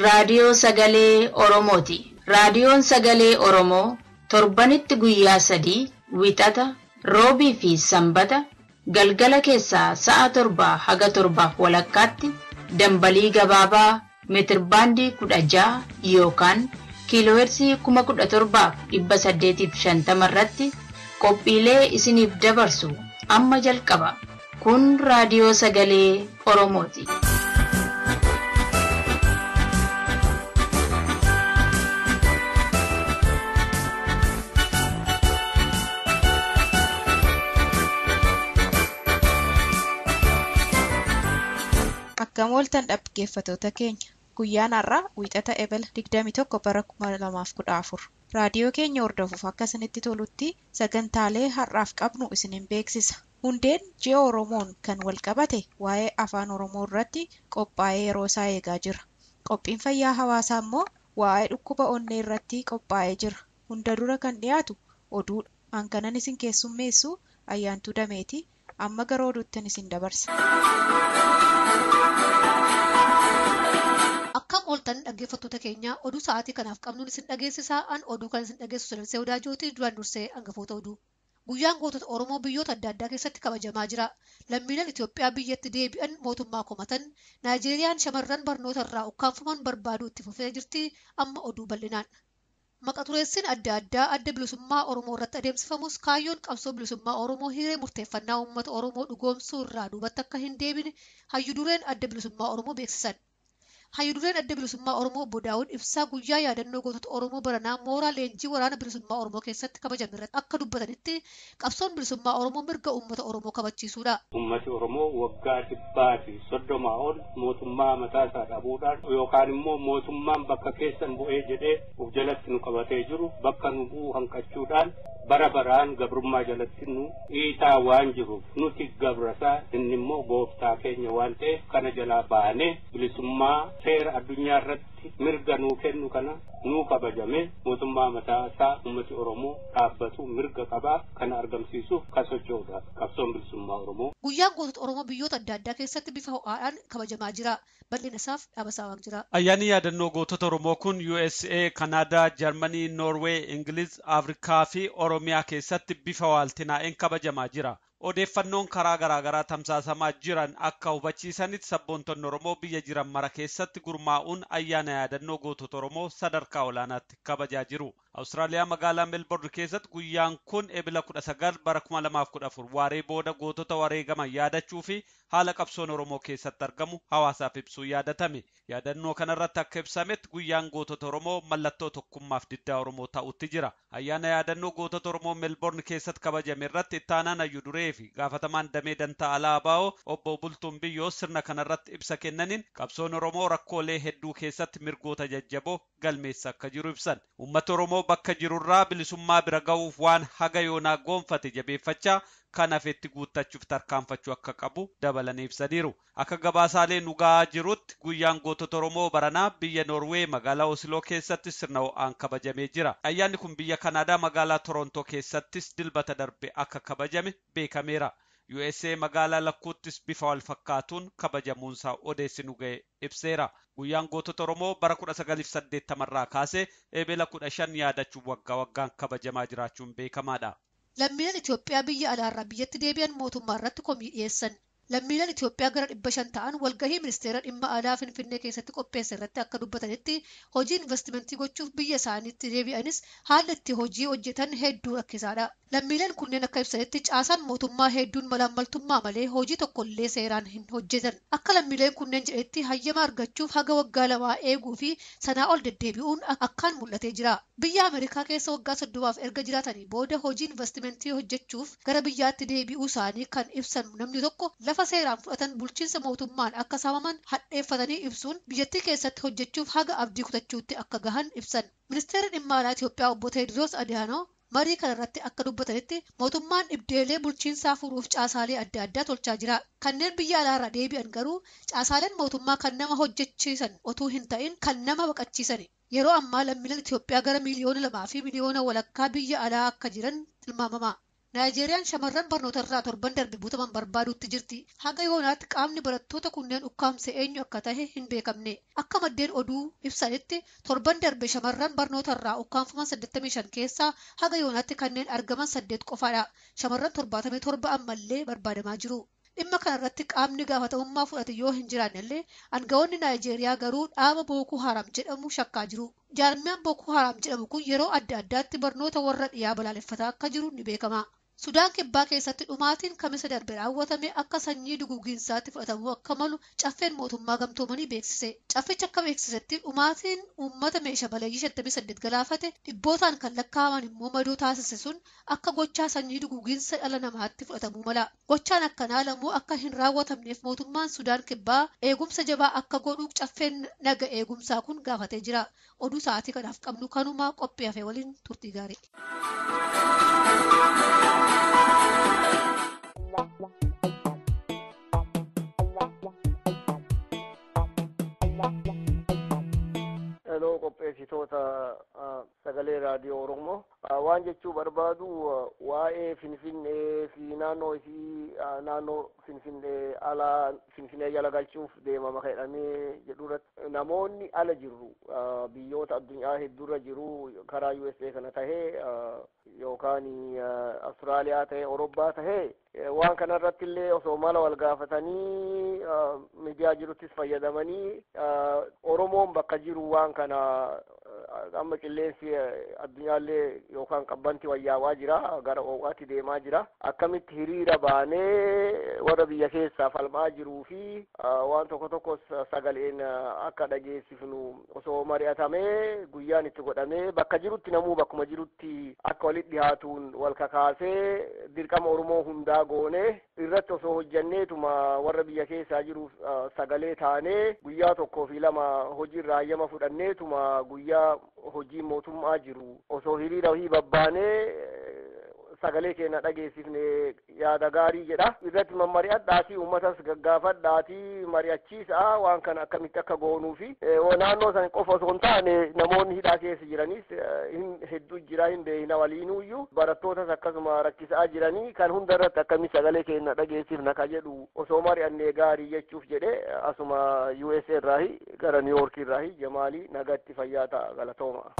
Raadiyoo Sagalee Oromooti. Raadiyoon Sagalee Oromoo torbanitti guyyaa 3 wixata, roobii fi sanbata galgala keessaa sa'a 7 haga 7:30 dambalii gabaabaa meetirbaandii 16 yookaan kiiloohertzii 17,850 irratti qophiilee isiniif dabarsu amma jalqaba. Kun Raadiyoo Sagalee Oromooti. Akkam ooltan dhaggeeffattoota keenya. Guyyaan har'aa wixata Ebel 21 bara 2014. Raadiyoo keenya hordofuuf akka isinitti tolutti sagantaalee har'aaf qabnu isiniin beeksisa. Hundeen ji'a Oromoon kan wal qabate waa'ee afaan Oromoo irratti qophaa'ee yeroo isaa eegaa jira. Qophiin fayyaa hawaasaa immoo waa'ee dhukkuba onnee irratti qophaa'ee jira. Hunda dura kan dhiyaatu oduudha. Hankanan isin keessummeessu Ayyaantuu Dameeti. Amma gara oduuttan isin dabarsa. Akkam ooltan dhaggeeffattoota keenya, oduu sa'aatii kanaaf qabnuun isin dhageessisaa. An oduu kan isin dhageessu Seleensee Wadaajootii. Duraan dursee hangafoota oduu. Guyyaan gootota Oromoo biyyoota adda addaa keessatti kabajamaa jira. Lammiileen Itoophiyaa biyyatti deebi'an mootummaa komatan. Naayijeeriyaan shamarran barnoota irraa ukkaanfaman barbaaduu itti fufee jirti. Amma oduu bal'inaan. Maqatureessiin adda addaa adda bilisummaa Oromoo irratti adeemsifamus kaayyoon qabsoo bilisummaa Oromoo hiree murteeffannaa uummata Oromoo dhugoomsuu irraa duubatti akka hin deebine hayyudureen adda bilisummaa Oromoo beeksisan. Hayyudureen adda bilisummaa Oromoo Obbo Daawud Ibsaa guyyaa yaadannoo gootota Oromoo baranaa mooraa leenjii waraana bilisummaa Oromoo keessatti kabajame irratti akka dubbatanitti qabsoon bilisummaa Oromoo mirga uummata Oromoo kabachiisuudha. Uummati Oromoo waggaa 130 ol mootummaa mataa isaa dhabuudhaan yookaan immoo mootummaan bakka keessan bu'ee jedhee uf jalatti nu qabatee jiru bakka nu bu'u hanqachuudhaan bara baraan gabrummaa jalatti nu dhiitaa waan jiruuf nuti gabrasaa inni immoo gooftaa keenya waan ta'eef kana jalaa baanee bilisummaa seera addunyaa irratti mirga nuu kennu kana nuu kabajame mootummaa mataa isaa uummati Oromoo dhaabbatu mirga qabaa kana argamsiisuuf kasochoodha qabsoon bilisummaa Oromoo. Guyyaan gootota Oromoo biyyoota adda addaa keessatti bifa ho'aadhaan kabajamaa jira. Bal'ina isaaf dhaabasaa waan jira. Ayyaanni yaadannoo gootota Oromoo kun USA, Kanaadaa, Jarmanii, Noorweey, Ingiliz, Afrikaa fi Oromiyaa keessatti bifa waaltinaa'een kabajamaa jira. Odeeffannoon karaa garaagaraa tamsaasamaa jiran akka hubachiisanitti sabboontonni Oromoo biyya jiran mara keessatti gurmaa'uun ayyaana yaadannoo gootota Oromoo sadarkaa olaanaatti kabajaa jiru. Awustiraaliyaa magaalaa Melbourne keessatti guyyaan kun Ebila 19 bara 2014 waaree booda gootota wareegaman yaadachuu fi haala qabsoon Oromoo keessatti argamu hawaasaaf ibsuu yaadatame. Yaadannoo kanarratti akka ibsametti guyyaan gootota Oromoo mallattoo tokkummaaf diddaa Oromoo ta'utti jira. Ayyaana yaadannoo gootota Oromoo Melbourne keessatti kabajame irratti ittaanaan hayyuduree fi gaafatamaan damee dantaa alaa ABO obbo Bultuun Biyyoo sirna kanarratti ibsa kennaniin qabsoon Oromoo rakkoolee hedduu keessatti mirgoota jajjaboo galmeessa akka jiru ibsan. Uummata Oromoo bakka jirurraa bilisummaa bira ga'uuf waan haga yoonaa goonfate jabeeffachaa kan hafetti guuttachuuf tarkaanfachuu akka qabu dabalanii ibsaniiru. Akka gabaasaalee nu ga'aa jirutti guyyaan gootota Oromoo baranaa biyya Noorwee magaalaa Osloo keessatti sirna ho'aan kabajamee jira. Ayyaanni kun biyya Kanaadaa magaalaa Torontoo keessattis dilbata darbe akka kabajame beekameera. USA magaalaa Lakkuuttis bifa wal fakkaatuun kabajamuunsaa odeessi nu ga'e ibseera. Guyyaan gootota Oromoo bara 1980 irraa kaasee Ebela 15 yaadachuun waggaa waggaan kabajamaa jiraachuun beekamaadha. Lammiileen Itoophiyaa biyya alaarraa biyyatti deebi'an mootummaa irratti komii dhiyeessan. Lammiileen Itoophiyaa gara 500 ta'an walgahii ministeera dhimma alaa Finfinnee keessatti qopheesse irratti akka dubbatanitti hojii investimentii gochuuf biyya isaaniitti deebi'anis haalli itti hojii hojjetan hedduu rakkisaadha. Lammiileen kunneen akka ibsanitti caasaan mootummaa hedduun malaammaltummaa malee hojii tokkollee seeraan hin hojjetan. Akka lammiileen kunneen jedhetti hayyama argachuuf haga waggaa 2 eeguu fi sanaa ol deddeebi'uun akkaan mul'atee jira. Biyya Ameerikaa keessa waggaa 30 erga jiraatanii booda hojii investimentii hojjechuuf gara biyyaatti deebi'uu isaanii kan ibsan namni tokko lafa seeraan fudhatan bulchiinsa mootummaan akka saamaman hadheeffatanii ibsuun biyyattii keessatti hojjechuuf haga abdii kutachuutti akka gahan ibsan. Ministeerri dhimma alaa Itoophiyaa obbo Teediroos Adihaanoo marii kanarratti akka dubbatanitti mootummaan dhibdeelee bulchiinsaa furuuf caasaalee adda addaa tolchaa jira. Kanneen biyya alaarraa deebi'an garuu caasaaleen mootummaa kan nama hojjechiisan otuu hin ta'in kan nama baqachiisan. Yeroo ammaa lammiileen Itoophiyaa gara miliyoona 2 fi miliyoona walakkaa biyya alaa akka jiran tilmaamama. Naayijeeriyaan shamarran barnoota irraa torban darbe butaman barbaaduutti jirti. Haga yoonaatti qaamni barattoota kunneen ukkaamse eenyu akka tahe hin beekamne. Akka maddeen oduu ibsanitti torban darbe shamarran barnoota irraa ukkaamfaman 85 keessaa haga yoonaatti kanneen argaman 8 qofaadha. Shamarran 77 ammallee barbaadamaa jiru. Dhimma kana irratti qaamni gaafatamummaa fudhate yoo hin jiraannellee aangawoonni Naayijeeriyaa garuu dhaaba Booko Haram jedhamu shakkaa jiru. Jaarmiyaan Booko Haram jedhamu kun yeroo adda addaatti barnoota warra dhiyaa balaaleffataa akka jiru ni beekama. Sudaan kibbaa keessatti dhumaatiin kamisa darbe raawwatame akka sanyii duguuginsaatti fudhatamuu akka malu caffeen mootummaa gamtoomanii beeksise. Caffichi akka beeksisetti dhumaatiin uummata meeshaa balayyii 58 galaafate dhibbootaan kan lakkaa'aman immoo madoo taasise sun akka gochaa sanyii duguuginsa dhala namaatti fudhatamuu mala. Gochaan akkanaa lamuu akka hin raawwatamneef mootummaan Sudaan kibbaa eegumsa jabaa akka godhu caffeen naga eegumsaa kun gaafatee jira. Oduu sa'aatii kanaaf qabnu kanuma qophii hafe waliin turtii gaarii. Hello, qopheessitoota sagalee raadiyoo Oromoo. Waan jechuu barbaadu waa'ee Finfinnee fi naannoo isii naannoo Finfinnee ala Finfinnee jala galchuuf deemama jedhamee jedhuurratti namoonni ala jiru biyyoota addunyaa hedduurra jiru karaa USA kana tahee yookaan Austraaliyaa tahee Awurooppaa tahee waan kanarratti illee osoo mala wal gaafatanii miidiyaa jiruttis fayyadamanii Oromoon bakka jiru waan kana amma qilleensi addunyaallee yookaan qabbanti wayyaawaa jira gara ooqaatti deemaa jira akkamitti hiriira baanee warra biyya keessaa falmaa jiruu fi waan tokko tokkos sagaleen akka dhageessifnu osoo mari'atamee guyyaan itti godhamee bakka jirutti namuu bakkuma jirutti akka walitti dhihaatuun wal kakaasee dirqama Oromoo hundaa goonee irratti osoo hojjanneetuma warra biyya keessaa jiruuf sagalee taanee guyyaa tokkoo fi lama hojii irraa hayyama fudhanneetuma guyyaa hojii mootummaa jiru osoo hiriira hii babbaanee sagalee keenya dhageessifne yaada gaarii jedha irratti mammari'adhaatii uummatas gaggaafadhaatii mari'achiisaa waan kana akkamitti akka goonuu fi naannoo san qofa osoo hin taane namoonni hidhaa keessa jiranis hedduu jira hin beekna waliinuyyuu barattootas akkasuma rakkisaa jiranii kan hunda irratti akkamitti sagalee keenya dhageessifna ka jedhu osoo mari'annee gaarii jechuuf jedhe asuma USA irraa gara New York irraa Jamaalii nagatti fayyaa ta'a galatooma.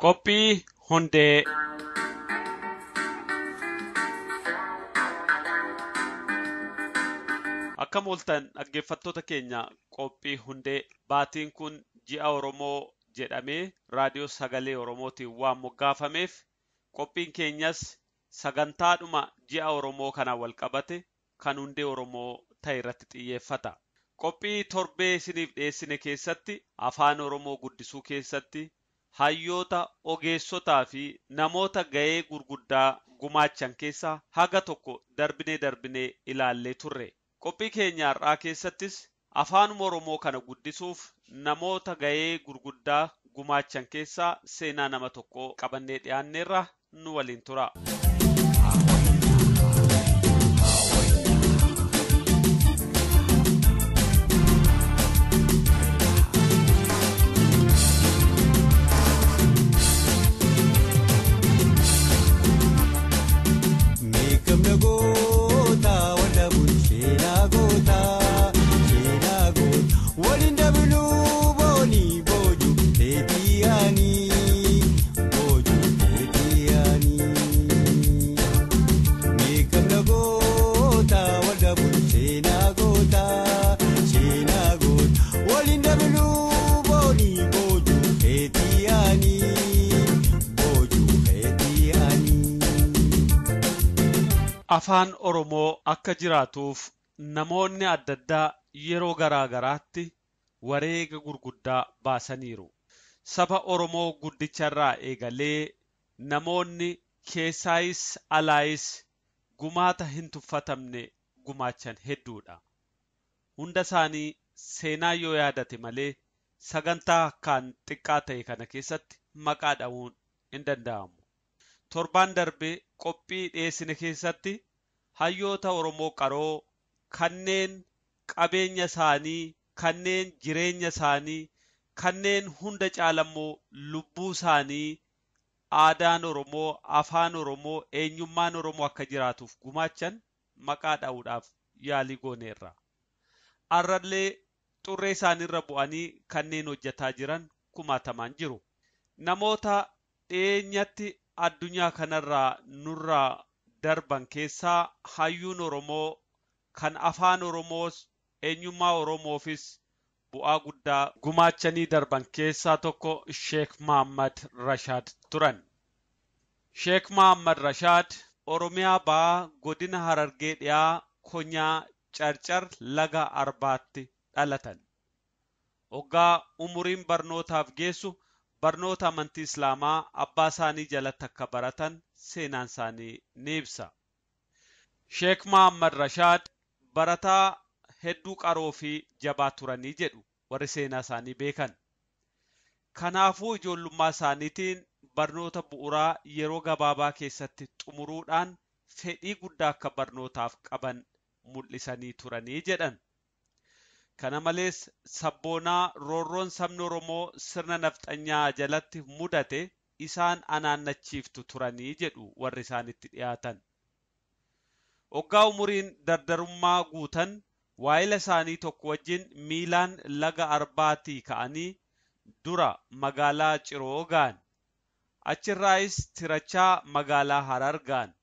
Qophii hundee. Akkam ooltan dhaggeeffattoota keenya qophii hundee baatiin kun ji'a Oromoo jedhamee raadiyoo sagalee Oromootiin waan moggaafameef qophiin keenyas sagantaadhuma ji'a Oromoo kana wal qabate kan hundee Oromoo ta'e irratti xiyyeeffata. Qophii torbee isiniif dhiyeessine keessatti afaan Oromoo guddisuu keessatti hayyoota ogeessotaa fi namoota ga'ee gurguddaa gumaachan keessaa haga tokko darbinee ilaallee turre. Qophii keenya har'aa keessattis afaan Oromoo kana guddisuuf namoota ga'ee gurguddaa gumaachan keessaa seenaa nama tokko qabannee dhiyaanneerra nu waliin tura. Afaan Oromoo akka jiraatuuf namoonni adda addaa yeroo garaa garaatti wareega gurguddaa baasaniiru. Saba Oromoo guddicharraa eegalee namoonni keessaayis alaayis gumaata hin tuffatamne gumaachan hedduudha. Hunda isaanii seenaa yoo yaadate malee sagantaa akkaan xiqqaa ta'e kana keessatti maqaa dha'uun hin danda'amu. Torbaan darbe qophii dhiyeessine keessatti hayyoota Oromoo qaroo kanneen qabeenya isaanii, kanneen jireenya isaanii, kanneen hunda caalammoo lubbuu isaanii aadaan Oromoo, afaan Oromoo, eenyummaan Oromoo akka jiraatuuf gumaachan maqaa dha'uudhaaf yaalii gooneerra. Arrallee xurree isaaniirra bu'anii kanneen hojjetaa jiran kumaatamaan jiru. Namoota dhiyeenyatti addunyaa kanarraa nurraa darban keessaa hayyuun Oromoo kan afaan Oromoos eenyummaa Oromoofis bu'aa guddaa gumaachanii darban keessaa tokko Sheek Mahammad Rashaad turan. Sheek Mahammad Rashaad Oromiyaa ba'aa godina Harargee dhiyaa Konyaa Carcar laga Arbaatti dhalatan. Hoggaa umuriin barnootaaf geessu barnoota amantii Islaamaa abbaa isaanii jalatti akka baratan seenaan isaanii ni ibsa. Sheek Mahammad Rashaad barataa hedduu qaroo fi jabaa turanii jedhu warri seenaa isaanii beekan. Kanaafuu ijoollummaa isaaniitiin barnoota bu'uuraa yeroo gabaabaa keessatti xumuruudhaan fedhii guddaa akka barnootaaf qaban mul'isanii turanii jedhan. Kana malees sabboonaa roorroon sabni Oromoo sirna nafxanyaa jalatti mudate isaan anaannachiiftu turanii jedhu warri isaanitti dhiyaatan. Hoggaa umuriin dardarummaa guutan waa'ila isaanii tokko wajjin miilaan laga Arbaatii ka'anii dura magaalaa Ciroo ga'an. Achirraayis tirachaa magaalaa Harar ga'an.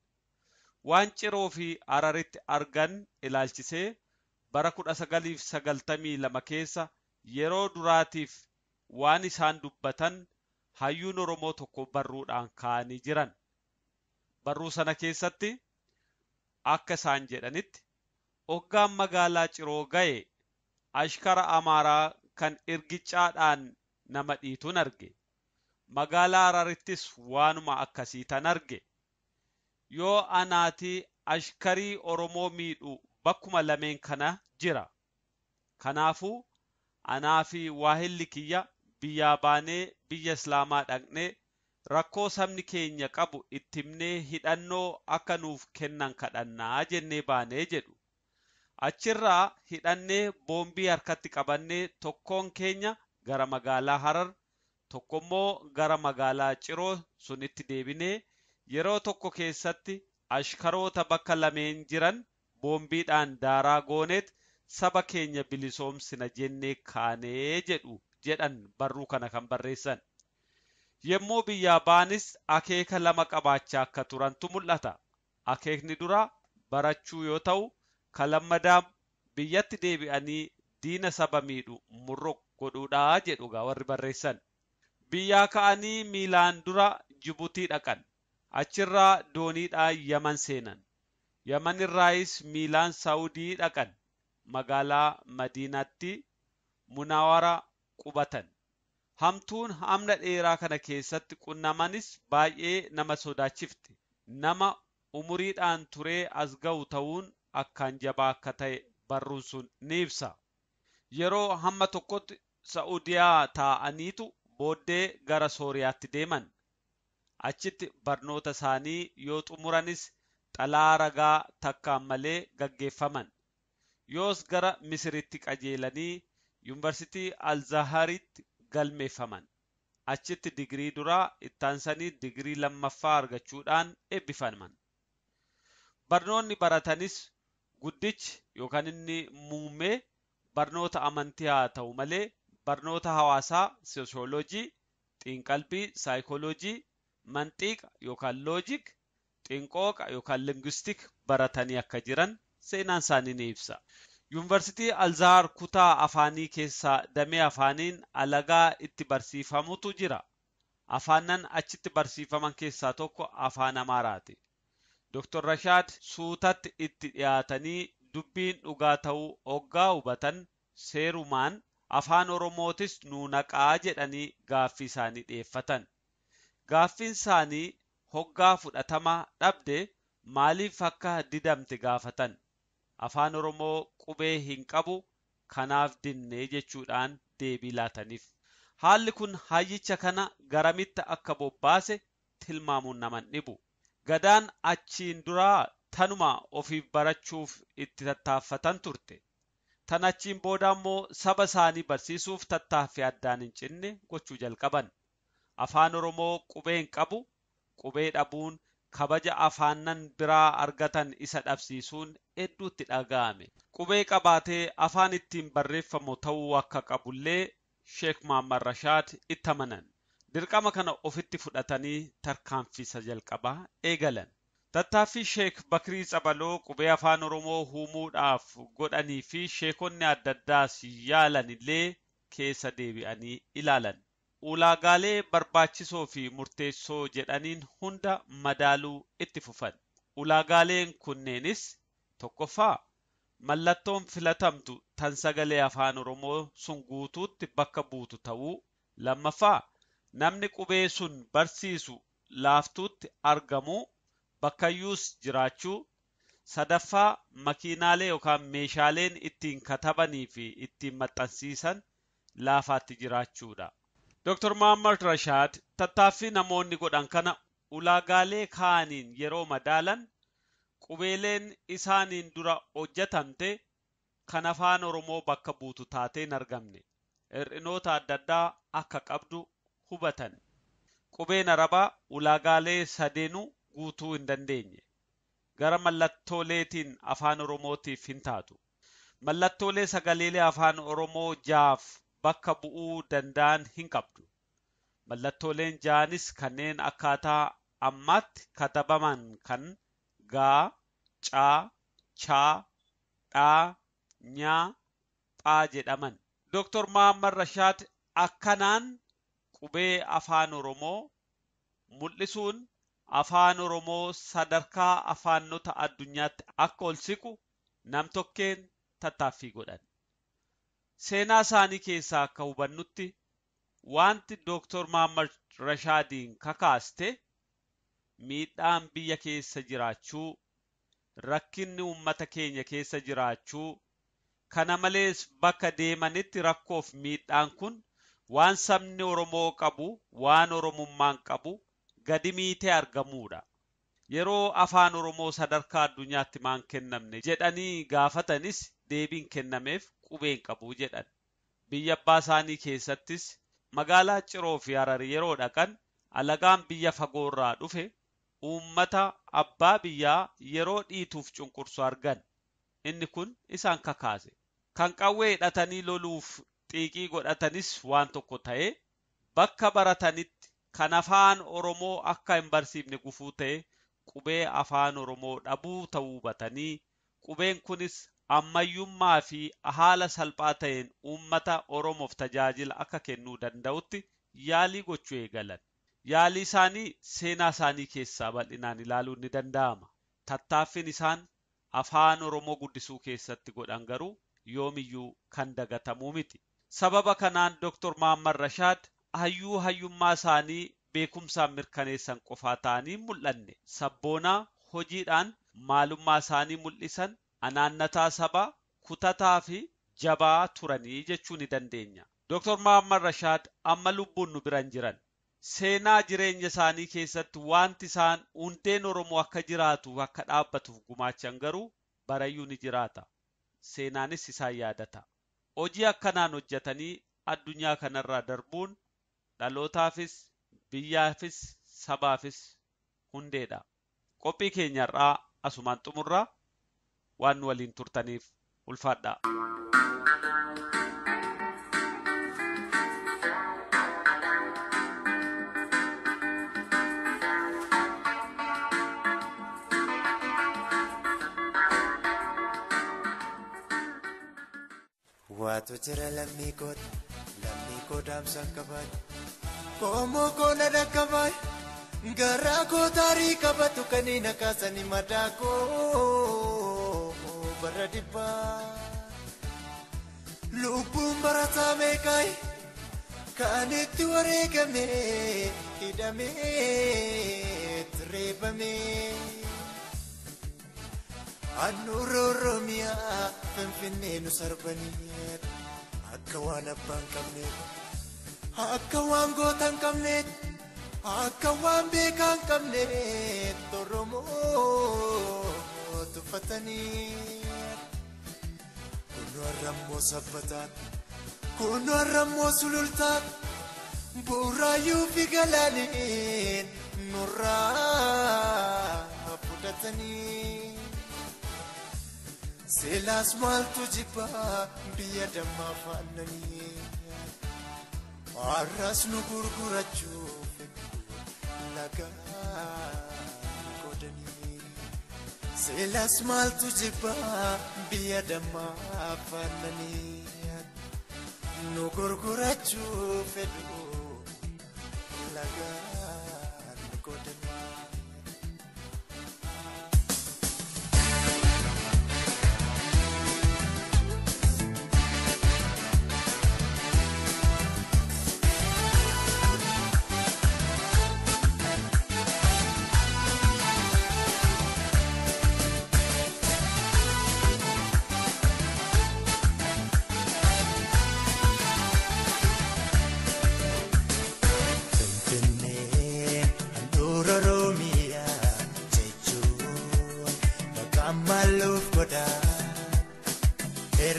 Waan Ciroo fi Hararitti argan ilaalchisee bara 1992 keessa yeroo duraatiif waan isaan dubbatan hayyuun Oromoo tokko barruudhaan kaa'anii jiran. Barruu sana keessatti akka isaan jedhanitti hoggaan magaalaa Ciroo ga'e ashkara Amaaraa kan irgichaadhaan nama dhiituun arge. Magaalaa Hararittis waanuma akkasii tan arge. Yoo anaatii ashkarii Oromoo miidhu bakkuma lameen kana jira. Kanaafuu anaa fi waahilli kiyya biyyaa baanee biyya Islaamaa dhaqnee rakkoo sabni keenya qabu itti himnee hidhannoo akka nuuf kennan kadhannaa jennee baanee jedhu. Achirraa hidhannee boombii harkatti qabannee tokkoon keenya gara magaalaa Harar, tokkommoo gara magaalaa Ciroo sunitti deebinee yeroo tokko keessatti ashkaroota bakka lameen jiran boombiidhaan daaraa gooneet saba keenya bilisoomsina jennee kaanee jedhan barruu kana kan barreessan. Yemmuu biyyaa baanis akeeka lama qabaachaa akka turantu mul'ata. Akeekni dura barachuu yoo ta'u, kan lammadaa biyyatti deebi'anii diina saba miidhu murro godhuudhaa jedhugaa warri barreessan. Biyyaa ka'anii miilaan dura Jibuutii dhaqan. Achirraa dooniidhaan Yaman seenan. Yaman irraayis miilaan Saawudii dhaqan. Magaalaa Madiinaatti Munawara qubatan. Hamtuun hamna dheeraa kana keessatti qunnamanis baay'ee nama sodaachifte. Nama umuriidhaan turee as ga'u ta'uun akkaan jabaa akka ta'e barruun sun ni ibsa. Yeroo hamma tokkotti Saa'udiyaa taa'aniitu booddee gara Sooriyaatti deeman. Achitti barnoota isaanii yoo xumuranis xalaa ragaa takkaan malee gaggeeffaman. Yoos gara Misiritti qajeelanii Yuunivarsiitii Alzaharitti galmeeffaman. Achitti digirii duraa ittaansanii digirii lammaffaa argachuudhaan eebbifaman. Barnoonni baratanis guddichi yookaan inni muummee barnoota amantii haa ta'u malee barnoota hawaasaa sooshooloojii, xiinqalbii, saayikooloojii, manxiiqa yookaan loojik, xiinqooqa yookaan lingwistik baratanii akka jiran seenaan isaanii ni ibsa. Yuunivarsiitii Alzaar kutaa afaanii keessaa damee afaaniin alagaa itti barsiifamutu jira. Afaanan achitti barsiifaman keessaa tokko afaan Amaaraati. Dr. Rashaad suutatti itti dhiyaatanii dubbiin dhugaa ta'uu hoggaa hubatan seerumaan afaan Oromootis nuu naqaa jedhanii gaaffii isaanii dhiyeeffatan. Gaaffiin isaanii hoggaa fudhatama dhabde maaliif akka didamte gaafatan. Afaan Oromoo qubee hin qabu kanaaf dinnee jechuudhaan deebii laataniif. Haalli kun hayyicha kana garamitti akka bobbaase tilmaamuun naman dhibu. Gadaan achiin duraa tanuma ofiif barachuuf itti tattaaffatan turte. Tan achiin booda immoo saba isaanii barsiisuuf tattaaffii addaan hin cinne gochuu jalqaban. Afaan Oromoo qubee hin qabu, qubee dhabuun kabaja afaannan biraa argatan isa dhabsiisuun hedduutti dhaga'ame. Qubee qabaatee afaan ittiin barreeffamu ta'uu akka qabullee Sheek Muhammad Rashaad itti amanan. Dirqama kana ofitti fudhatanii tarkaanfii jalqabaa eegalan. Tattaaffii Sheek Bakrii Tsabaloo qubee afaan Oromoo uumuudhaaf godhanii fi sheekonni adda addaas yaalan illee keessa deebi'anii ilaalan. Ulaagaalee barbaachisoo fi murteessoo jedhaniin hunda madaaluu itti fufan. Ulaagaaleen kunneenis tokkoffaa mallattoon filatamtu tan sagalee afaan Oromoo sun guutuutti bakka buutu ta'uu. Lammaffaa namni qubee sun barsiisu laaftuutti argamuu, bakkayyuus jiraachuu. Sadaffaa makiinaalee yookaan meeshaaleen ittiin katabanii fi ittiin maxxansiisan laafaatti jiraachuudha. Dr. Muhammad Rashaad tattaaffii namoonni godhan kana ulaagaalee kaaniin yeroo madaalan qubeeleen isaaniin dura hojjetamte kan afaan Oromoo bakka buutu taatee hin argamne. Hir'inoota adda addaa akka qabdu hubatan. Qubeen Arabaa ulaagaalee sadeenuu guutuu hin dandeenye. Gara mallattooleetiin afaan Oromootiif hin taatu. Mallattoolee sagaleelee afaan Oromoo jaaf bakka bu'uu danda'an hin qabdu. Mallattooleen jaanis kanneen akkaataa ammaatti katabaman kan gaa, caa, chaa, dhaa, nyaa, phaa jedhaman. Dr. Muhammad Rashaad akkanaan qubee afaan Oromoo mul'isuun afaan Oromoo sadarkaa afaanota addunyaatti akka ol siqu nam-tokkeen tattaaffii godhan. Seenaa isaanii keessaa akka hubannutti wanti Dr. Muhammad Rashaadiin kakaaste miidhaan biyya keessa jiraachuu, rakkinni uummata keenya keessa jiraachuu, kana malees bakka deemanitti rakkoof miidhaan kun waan sabni Oromoo qabu, waan Oromummaan qabu gadi miitee argamuudha. Yeroo afaan Oromoo sadarkaa addunyaatti maan kennamne jedhanii gaafatanis deebiin kennameef qubeen qabu jedhan. Biyya abbaa isaanii keessattis magaalaa Ciroo fi Hararii yeroo dhaqan alagaan biyya fagoorraa dhufe uummata abbaa biyyaa yeroo dhiituuf cunqursu argan. Inni kun isaan kakaase. Kan qawwee hidhatanii loluuf xiiqii godhatanis waan tokko ta'e bakka baratanitti kan afaan Oromoo akka hin barsiifne gufuu ta'e qubee afaan Oromoo dhabuu ta'uu hubatanii qubeen kunis ammayyummaa fi haala salphaa ta'een uummata Oromoof tajaajila akka kennuu danda'utti yaalii gochuu eegalan. Yaalii isaanii seenaa isaanii keessaa bal'inaan ilaaluun ni danda'ama. Tattaaffiin isaan afaan Oromoo guddisuu keessatti godhan garuu yoomiyyuu kan dagatamuu miti. Sababa kanaan Dr. Muhammad Rashaad hayyummaa isaanii beekumsaan mirkaneessan qofaa ta'anii mul'anne. Sabboonaa hojiidhaan maalummaa isaanii mul'isan, anaannataa sabaa, kutataa fi jabaa turanii jechuu ni dandeenya. Dr. Muhammad Rashaad amma lubbuun nu biran jiran. Seenaa jireenya isaanii keessatti wanti isaan hundeen Oromoo akka jiraatu akka dhaabbatuuf gumaachan garuu barayyuu ni jiraata. Seenaanis isaan yaadata. Hojii akkanaan hojjetanii addunyaa kanarraa darbuun dhalootaafis, biyyaafis, sabaafis hundeedha. Qophii keenyarraa asumaan xumurraa waan nu waliin turtaniif ulfaadhaa. Waatu jira lammii koo daamsaan qabaay koomoo koona dhaqqabaay garaa koo taarii qabatu kaniina kaasanii madaa koo bara dhibbaa lubbuun barataa meeqaay kan itti wareegame hidhamee reebame. Annuura Oromiyaa Finfinnee nu sarbanii akka waan abbaan qabneef akka waan gootan qabneef akka waan beekan qabne Oromoo tuffatanii kunu arrammoo sabbataan kunu arrammoo sulultaan bu'uuraayyuu fi galaaniin nurraa fudhatanii seelaas maaltu jibbaa biyya dammaa faannanii arras nu gurgurachuuf lagaa godhanii seelaas maaltu jibbaa biyya dammaa faannanii nu gurgurachuuf lagaa godhanii.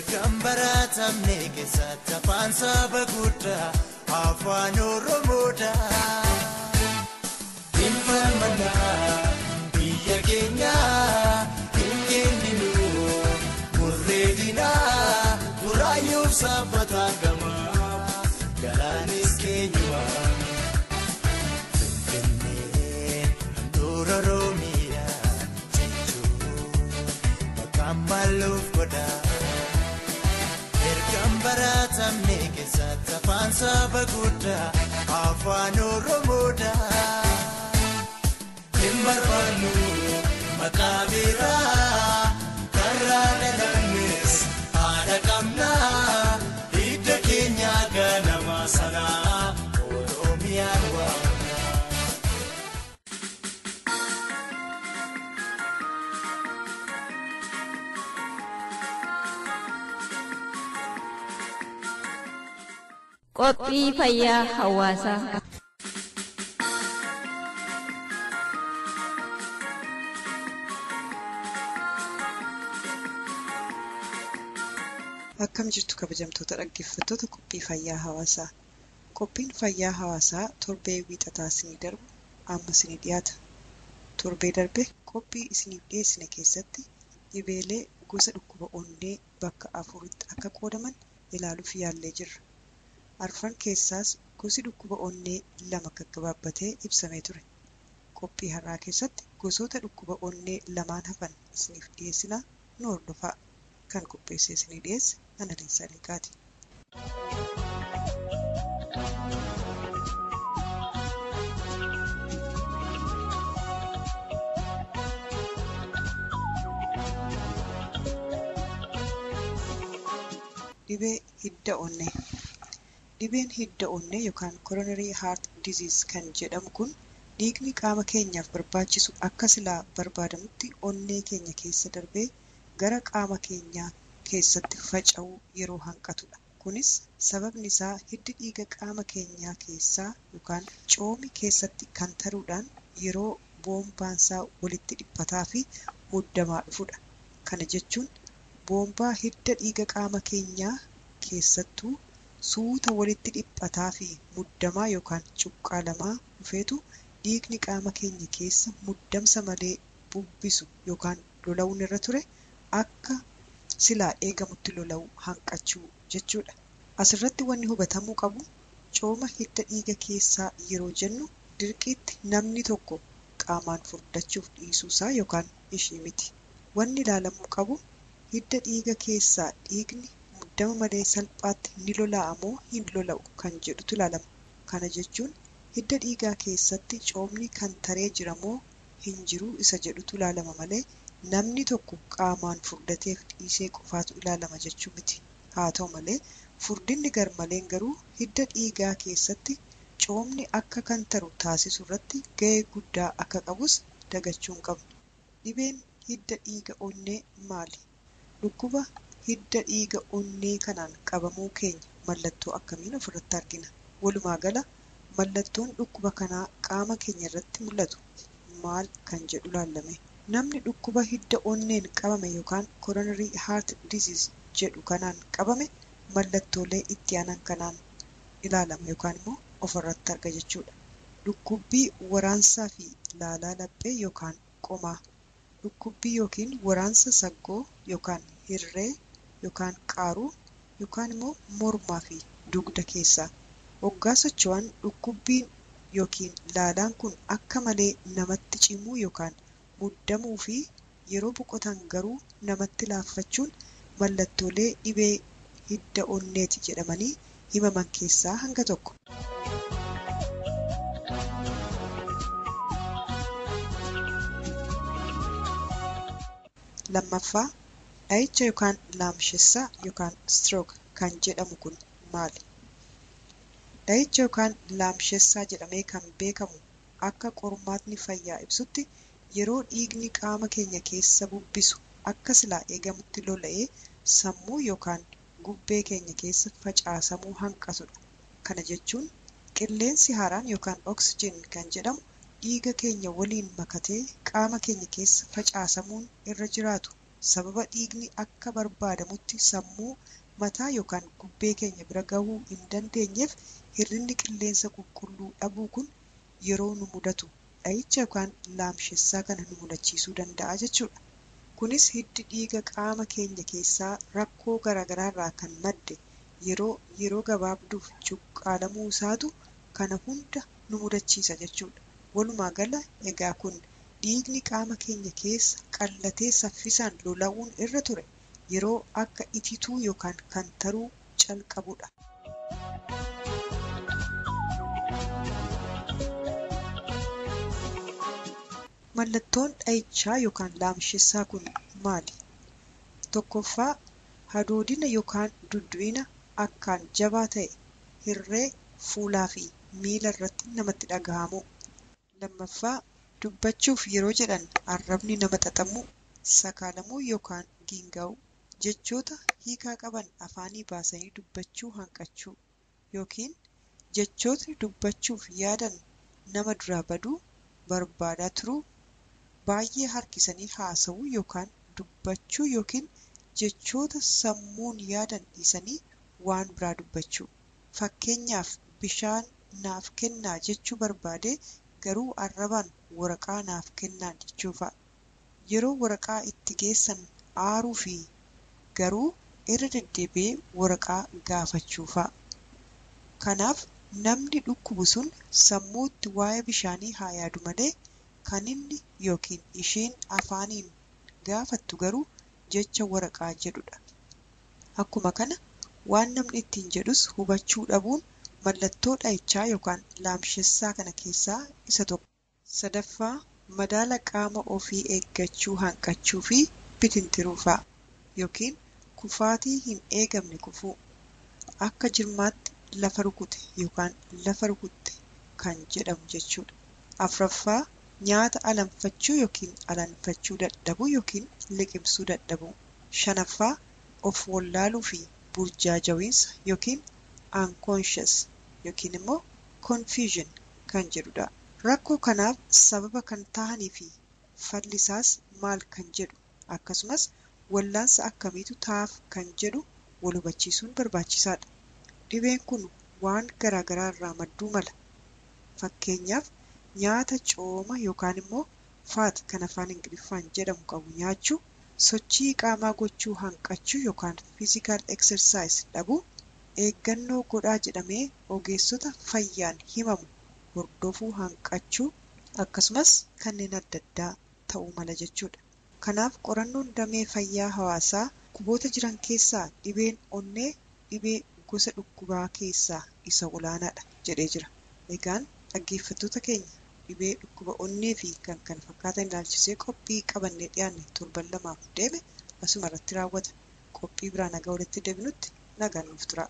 Ergambaraatamne keessatti afaan saba guddaa afaan Oromoodhaa Infammanaa biyya keenyaa hin kenninu murreedinaa buraayyuuf sabbataa gamaa galaanis keenyumaa Finfinnee handhuura Oromiyaa jechuun bakka maluuf godhaa Ergambaraatamne keessatti afaan saba guddaa afaan Oromoodhaa hin barbaannu maqaa biraa karraa dhalannes haadha qabnaa hidda keenyaa ganamaa sanaa Oromiyaan waamnaa. Qophii fayyaa hawaasaa. Akkam jirtu kabajamtoota dhaggeeffattoota qophii fayyaa hawaasaa. Qophiin fayyaa hawaasaa torbee wiixataa isinii darbu amma isinii dhiyaata. Torbee darbe qophii isiniif dhiyeessine keessatti dhibeelee gosa dhukkuba onnee bakka afuritti akka qoodaman ilaaluuf yaallee jirra. Arfan keessaas gosi dhukkuba onnee lama gaggabaabbatee ibsamee ture. Qophii har'aa keessatti gosoota dhukkuba onnee lamaan hafan isiniif dhiyeessinaa nu hordofaa. Kan qopheessee isinii dhiyeesse Analiisaa Liqaati. Dhibee hidda onnee. Dhibeen hidda onnee yookaan coronary heart disease kan jedhamu kun dhiigni qaama keenyaaf barbaachisu akka silaa barbaadamutti onnee keenya keessa darbee gara qaama keenyaa keessatti faca'uu yeroo hanqatudha. Kunis sababni isaa hiddi dhiiga qaama keenyaa keessaa yookaan coomi keessatti kan taruudhaan yeroo boombaansaa walitti dhiphataa fi muddamaa dhufudha. Kana jechuun boombaa hidda dhiiga qaama keenyaa keessattuu suuta walitti dhiphataa fi muddamaa yookaan cuqqaalamaa dhufeetu dhiigni qaama keenya keessa muddamsa malee bubbisu yookaan lola'uun irra ture akka silaa eegamutti lola'uu hanqachuu jechuudha. Asirratti wanni hubatamuu qabu cooma hidda dhiiga keessaa yeroo jennu dirqiitti namni tokko qaamaan furdachuuf dhiisuusaa yookaan ishii miti. Wanni ilaalamuu qabu hidda dhiiga keessaa dhiigni muddama malee salphaatti ni lola'a moo hin lola'u kan jedhutu ilaalama. Kana jechuun hidda dhiigaa keessatti coomni kan taree jira moo hin jiru isa jedhutu ilaalama malee namni tokko qaamaan furdateef dhiisee qofaatu ilaalama jechuu miti. Haa ta'u malee furdinni garmaleen garuu hidda dhiigaa keessatti coomni akka kan taru taasisu irratti gahee guddaa akka qabus dagachuu hin qabnu. Dhibeen hidda dhiiga onnee maali? Dhukkuba hidda dhiiga onnee kanaan qabamuu keenya mallattoo akkamiin ofirratti argina? Walumaa gala mallattoon dhukkuba kanaa qaama keenya irratti mul'atu maal kan jedhu ilaalame. Namni dhukkuba hidda onneen qabame yookaan coronary heart disease jedhu kanaan qabame mallattoolee itti aanan kanaan ilaalama yookaan immoo ofirratti arga jechuudha. Dhukkubbii waraansaa fi laalaa laphee yookaan qomaa, dhukkubbii yookiin waraansa saggoo yookaan hirree yookaan qaaruu yookaan immoo mormaa fi dugda keessaa. Hoggaa socho'an dhukkubbiin yookiin laalaan kun akka malee namatti cimuu yookaan muddamuu fi yeroo boqotan garuu namatti laaffachuun mallattoolee dhibee hidda onneeti jedhamanii himaman keessaa hanga tokko. Lammaffaa, dha'icha yookaan laamshessaa yookaan stroke kan jedhamu kun maali? Dha'icha yookaan laamshessaa jedhamee kan beekamu akka qormaatni fayyaa ibsutti yeroo dhiigni qaama keenya keessa bubbisu akka silaa eegamutti lola'ee sammuu yookaan gubbee keenya keessa facaasamuu hanqatudha. Kana jechuun qilleensi haaraan yookaan oksijiin kan jedhamu dhiiga keenya waliin makatee qaama keenya keessa facaasamuun irra jiraatu sababa dhiigni akka barbaadamutti sammuu, mataa yookaan gubbee keenya bira gahuu hin dandeenyeef hirrinni qilleensa qulqulluu dhabuu kun yeroo nu mudatu dha'icha yookaan laamshessaa kana nu mudachiisuu danda'a jechuudha. Kunis hiddi dhiiga qaama keenya keessaa rakkoo garaagaraa irraa kan madde yeroo gabaabduuf cuqqaalamuu isaatu kana hunda nu mudachiisa jechuudha. Walumaa gala egaa kun dhiigni qaama keenya keessa qallatee saffisaan lola'uun irra ture yeroo akka itituu yookaan kan taruu calqabudha. Mallattoon dha'ichaa yookaan laamshessaa kun maali? Tokkoffaa, hadoodina yookaan duddu'ina akkaan jabaa ta'e hirree, fuulaa fi miila irratti namatti dhagahamu. Lammaffaa, dubbachuuf yeroo jedhan arrabni nama xaxamuu, sakaalamuu yookaan giinga'uu, jechoota hiikaa qaban afaanii baasanii dubbachuu hanqachuu yookiin jechootni dubbachuuf yaadan nama duraa baduu barbaadaa turuu, baay'ee harkisanii haasa'uu yookaan dubbachuu yookiin jechoota sammuun yaadan dhiisanii waan biraa dubbachuu. Fakkeenyaaf bishaan naaf kennaa jechuu barbaade garuu arrabaan waraqaa naaf kennaa jechuu fa'a. Yeroo waraqaa itti geessan aaruu fi garuu irra deddeebi'ee waraqaa gaafachuu fa'a. Kanaaf namni dhukkubu sun sammuutti waa'ee bishaanii haa yaadu malee kan inni yookiin isheen afaaniin gaafattu garuu jecha waraqaa jedhudha. Akkuma kana waan namni ittiin jedhus hubachuu dhabuun mallattoo dha'ichaa yookaan laamshessaa kana keessaa isa tokko. Sadaffaa, madaala qaama ofii eeggachuu hanqachuu fi bitintiruu fa'a yookiin kufaatii hin eegamne kufuu, akka jirmaatti lafa rukute yookaan lafa rukutte kan jedhamu jechuudha. Afraffaa, nyaata alanfachuu yookiin alanfachuu dadhabuu yookiin liqimsuu dadhabuu. Shanaffaa, of wallaaluu fi burjaajawiinsa yookiin unconscious yookiin immoo confusion kan jedhudha. Rakkoo kanaaf sababa kan ta'anii fi fallisaas maal kan jedhu akkasumas wallaansa akkamiitu ta'aaf kan jedhu wal hubachiisuun barbaachisaadha. Dhibeen kun waan garaagaraa irraa madduu mala. Fakkeenyaaf nyaata cooma yookaan immoo faat kan afaan Ingiliffaan jedhamu qabu nyaachuu, sochii qaamaa gochuu hanqachuu yookaan physical exercise dhabuu, eeggannoo godhaa jedhamee ogeessota fayyaan himamu hordofuu hanqachuu akkasumas kanneen adda addaa ta'uu mala jechuudha. Kanaaf qorannoon damee fayyaa hawaasaa dhukkuboota jiran keessaa dhibeen onnee dhibee gosa dhukkubaa keessaa isa olaanaadha jedhee jira. Egaan dhaggeeffattoota keenya dhibee dhukkuba onnee fi kan kana fakkaatan ilaalchisee qophii qabannee dhiyaanne torban lamaaf deeme asuma irratti raawwata. Qophii biraa nagaa walitti deebinutti nagaan nuuf tura.